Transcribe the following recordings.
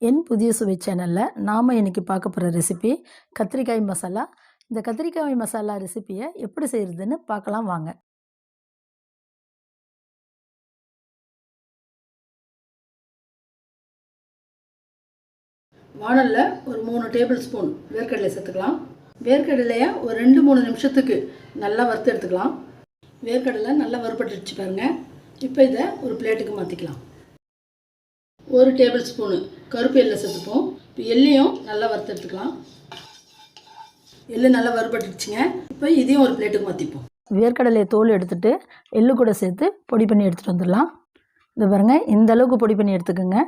என் புதிய சுவை சேனலில் நாம் இன்றைக்கி பார்க்க போகிற ரெசிபி கத்திரிக்காய் மசாலா. இந்த கத்திரிக்காய் மசாலா ரெசிபியை எப்படி செய்கிறதுன்னு பார்க்கலாம் வாங்க. வானலில் ஒரு 3 டேபிள் ஸ்பூன் வேர்க்கடலை சேர்த்துக்கலாம். வேர்க்கடலையை ஒரு 2-3 நிமிஷத்துக்கு நல்லா வறுத்து எடுத்துக்கலாம். வேர்க்கடலை நல்லா வறுபட்டுடுச்சு பாருங்கள். இப்போ இதை ஒரு பிளேட்டுக்கு மாற்றிக்கலாம். 1 டேபிள் ஸ்பூனு கருப்பு எள்ளை சேர்த்துப்போம். இப்போ எள்ளையும் நல்லா வறுத்து எடுத்துக்கலாம். எள்ளு நல்லா வறுபட்டுடுச்சுங்க. இப்போ இதையும் ஒரு பிளேட்டுக்கு மாற்றிப்போம். வேர்க்கடலையை தோல் எடுத்துகிட்டு எள்ளு கூட சேர்த்து பொடி பண்ணி எடுத்துகிட்டு வந்துடலாம். இந்த பாருங்கள், இந்த அளவுக்கு பொடி பண்ணி எடுத்துக்கோங்க.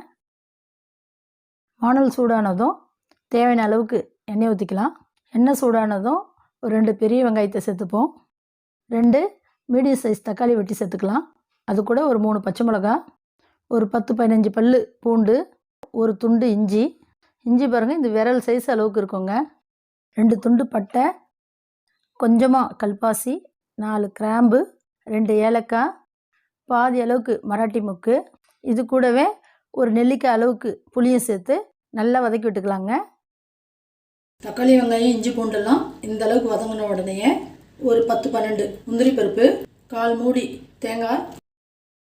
வானல் சூடானதும் தேவையான அளவுக்கு எண்ணெய் ஊற்றிக்கலாம். எண்ணெய் சூடானதும் ஒரு 2 பெரிய வெங்காயத்தை சேர்த்துப்போம். 2 மீடியம் சைஸ் தக்காளி வெட்டி சேர்த்துக்கலாம். அது கூட ஒரு 3 பச்சை மிளகா, ஒரு 10-15 பல் பூண்டு, ஒரு துண்டு இஞ்சி பாருங்கள், இந்த விரல் சைஸ் அளவுக்கு இருக்குங்க. 2 துண்டு பட்டை, கொஞ்சமாக கல்பாசி, 4 கிராம்பு, 2 ஏலக்காய், பாதி அளவுக்கு மராட்டி முக்கு, இது கூடவே ஒரு நெல்லிக்காய் அளவுக்கு புளியும் சேர்த்து நல்லா வதக்கி விட்டுக்கலாங்க. தக்காளி வெங்காயம் இஞ்சி பூண்டெல்லாம் இந்த அளவுக்கு வதங்கின உடனே ஒரு 10-12 முந்திரி பருப்பு, 1/4 மூடி தேங்காய்,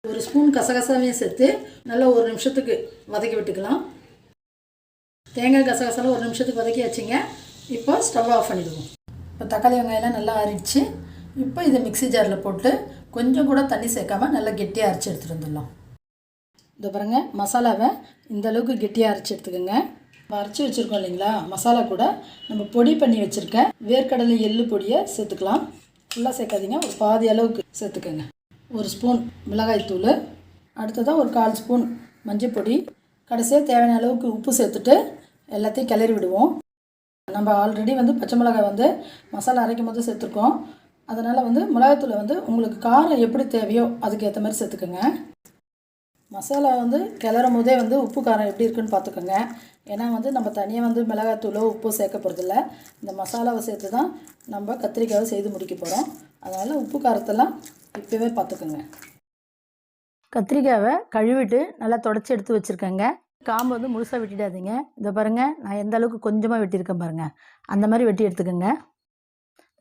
ஒரு ஸ்பூன் கசகசாவையும் சேர்த்து நல்லா 1 நிமிஷத்துக்கு வதக்கி விட்டுக்கலாம். தேங்காய் கசகசாலாம் 1 நிமிஷத்துக்கு வதக்கி வச்சிங்க. இப்போ ஸ்டவ் ஆஃப் பண்ணிவிடுவோம். இப்போ தக்காளி வெங்காயம்லாம் நல்லா அரைச்சி இப்போ இதை மிக்ஸி ஜாரில் போட்டு கொஞ்சம் கூட தண்ணி சேர்க்காமல் நல்லா கெட்டியாக அரைச்சி எடுத்துகிட்டு வந்துடலாம். இந்த பாருங்கள், மசாலாவை இந்த அளவுக்கு கெட்டியாக அரைச்சி எடுத்துக்கோங்க. அரைச்சி வச்சுருக்கோம் இல்லைங்களா, மசாலா கூட நம்ம பொடி பண்ணி வச்சுருக்க வேர்க்கடலை எள்ளு பொடியை சேர்த்துக்கலாம். ஃபுல்லாக சேர்க்காதீங்க, ஒரு பாதி அளவுக்கு சேர்த்துக்கோங்க. 1 ஸ்பூன் மிளகாய்த்தூள், அடுத்ததாக ஒரு 1/4 ஸ்பூன் மஞ்சள் பொடி, கடைசியாக தேவையான அளவுக்கு உப்பு சேர்த்துட்டு எல்லாத்தையும் கிளறி விடுவோம். நம்ம ஆல்ரெடி பச்சை மிளகாய் மசாலா அரைக்கும் போது சேர்த்துருக்கோம். அதனால் மிளகாய்த்தூளை உங்களுக்கு காரம் எப்படி தேவையோ அதுக்கு ஏற்ற மாதிரி சேர்த்துக்கோங்க. மசாலா கிளறும் போதே உப்பு காரம் எப்படி இருக்குன்னு பார்த்துக்கோங்க. ஏன்னா நம்ம தனியாக மிளகாய்த்தூளோ உப்போ சேர்க்க போகிறதில்ல. இந்த மசாலாவை சேர்த்து தான் நம்ம கத்திரிக்காவை செய்து முடிக்க போகிறோம். அதனால் உப்பு காரத்தெல்லாம் இப்போவே பார்த்துக்கோங்க. கத்திரிக்காவை கழுவிட்டு நல்லா தொடச்சி எடுத்து வச்சுருக்கேங்க. காம்பு முழுசாக வெட்டிடாதீங்க. இதை பாருங்கள், நான் எந்த அளவுக்கு கொஞ்சமாக வெட்டியிருக்கேன் பாருங்கள். அந்த மாதிரி வெட்டி எடுத்துக்கோங்க.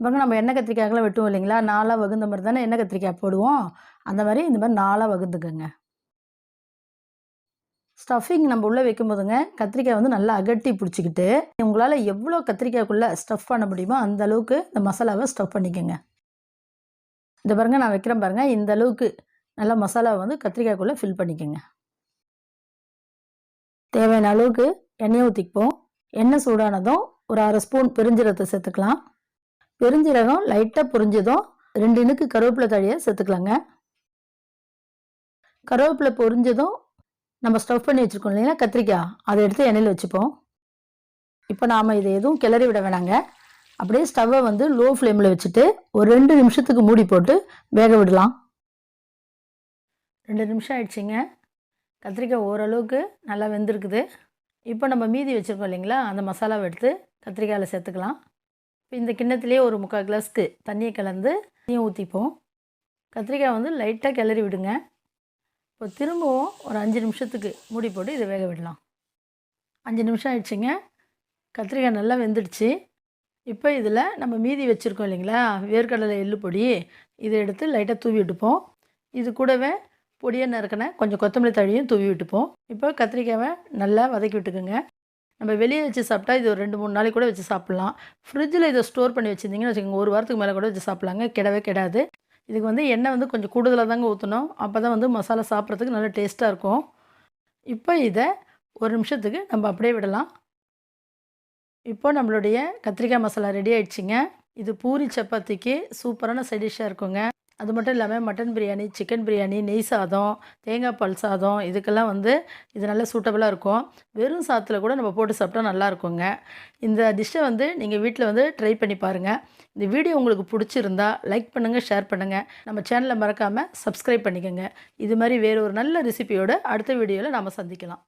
பாருங்கள், நம்ம எண்ணெய் கத்திரிக்காய்லாம் வெட்டுவோம் இல்லைங்களா, 4ஆக வகுந்த மாதிரி தானே எண்ணெய் கத்திரிக்காய் போடுவோம். அந்த மாதிரி இந்த மாதிரி 4ஆக வகுந்துக்கோங்க. ஸ்டஃபிங் நம்ம உள்ளே வைக்கும் போதுங்க கத்திரிக்காய் நல்லா அகட்டி பிடிச்சிக்கிட்டு உங்களால் எவ்வளோ கத்திரிக்காய்க்குள்ளே ஸ்டஃப் பண்ண முடியுமோ அந்த அளவுக்கு இந்த மசாலாவை ஸ்டஃப் பண்ணிக்கோங்க. இந்த பாருங்கள், நான் வைக்கிறேன் பாருங்கள், இந்த அளவுக்கு நல்லா மசாலாவை கத்திரிக்காய்க்குள்ளே ஃபில் பண்ணிக்கோங்க. தேவையான அளவுக்கு எண்ணெய் ஊற்றிப்போம். எண்ணெய் சூடானதும் ஒரு 1/2 ஸ்பூன் பெருஞ்சீரகத்தை சேர்த்துக்கலாம். பெருஞ்சீரகம் லைட்டாக பொரிஞ்சதும் 2 இனுக்கு கருவேப்பிலை தழையை சேர்த்துக்கலாங்க. கருவேப்பிலை பொரிஞ்சதும் நம்ம ஸ்டஃப் பண்ணி வச்சுருக்கோம் இல்லைங்களா கத்திரிக்காய், அதை எடுத்து எண்ணெயில் வச்சுப்போம். இப்போ நாம் இதை எதுவும் கிளறி விட வேணாங்க. அப்படியே ஸ்டவ்வை லோ ஃப்ளேமில் வச்சுட்டு ஒரு 2 நிமிஷத்துக்கு மூடி போட்டு வேக விடலாம். 2 நிமிஷம் ஆயிடுச்சுங்க. கத்திரிக்காய் ஓரளவுக்கு நல்லா வெந்திருக்குது. இப்போ நம்ம மீதி வச்சுருக்கோம் இல்லைங்களா, அந்த மசாலாவை எடுத்து கத்திரிக்காயில் சேர்த்துக்கலாம். இப்போ இந்த கிண்ணத்துலேயே ஒரு 3/4 கிளாஸ்க்கு தண்ணியை கலந்து தண்ணியை ஊற்றிப்போம். கத்திரிக்காய் லைட்டாக கிளறி விடுங்க. இப்போ திரும்பவும் ஒரு 5 நிமிஷத்துக்கு மூடி போட்டு இதை வேக விடலாம். 5 நிமிஷம் ஆயிடுச்சுங்க. கத்திரிக்காய் நல்லா வெந்துடுச்சு. இப்போ இதில் நம்ம மீதி வச்சுருக்கோம் இல்லைங்களா வேர்க்கடலை எள்ளு பொடி, இதை எடுத்து லைட்டாக தூவி விட்டுப்போம். இது கூடவே பொடியை நறுக்கின கொஞ்சம் கொத்தமல்லி தழையும் தூவி விட்டுப்போம். இப்போ கத்திரிக்காயை நல்லா வதக்கி விட்டுக்குங்க. நம்ம வெளியே வச்சு சாப்பிட்டா இது ஒரு 2-3 நாளைக்கு கூட வச்சு சாப்பிட்லாம். ஃப்ரிட்ஜில் இதை ஸ்டோர் பண்ணி வச்சுருந்தீங்கன்னு வச்சுக்கோங்க, 1 வாரத்துக்கு மேலே கூட வச்சு சாப்பிட்லாங்க, கெடவே கெடாது. இதுக்கு எண்ணெய் கொஞ்சம் கூடுதலாக தாங்க ஊற்றணும். அப்போ தான் மசாலா சாப்பிட்றதுக்கு நல்லா டேஸ்ட்டாக இருக்கும். இப்போ இதை 1 நிமிஷத்துக்கு நம்ம அப்படியே விடலாம். இப்போ நம்மளுடைய கத்திரிக்காய் மசாலா ரெடி ஆகிடுச்சிங்க. இது பூரி சப்பாத்திக்கு சூப்பரான சைட் டிஷ்ஷாக இருக்குங்க. அது மட்டும் இல்லாமல் மட்டன் பிரியாணி, சிக்கன் பிரியாணி, நெய் சாதம், தேங்காய் பால் சாதம், இதுக்கெல்லாம் இது நல்லா சூட்டபுளாக இருக்கும். வெறும் சாதத்தில் கூட நம்ம போட்டு சாப்பிட்டா நல்லா இருக்குங்க. இந்த டிஷ்ஷை நீங்கள் வீட்டில் ட்ரை பண்ணி பாருங்கள். இந்த வீடியோ உங்களுக்கு பிடிச்சிருந்தா லைக் பண்ணுங்கள், ஷேர் பண்ணுங்கள். நம்ம சேனலை மறக்காமல் சப்ஸ்கிரைப் பண்ணிக்கோங்க. இது மாதிரி வேறு ஒரு நல்ல ரெசிபியோட அடுத்த வீடியோவில் நாம் சந்திக்கலாம்.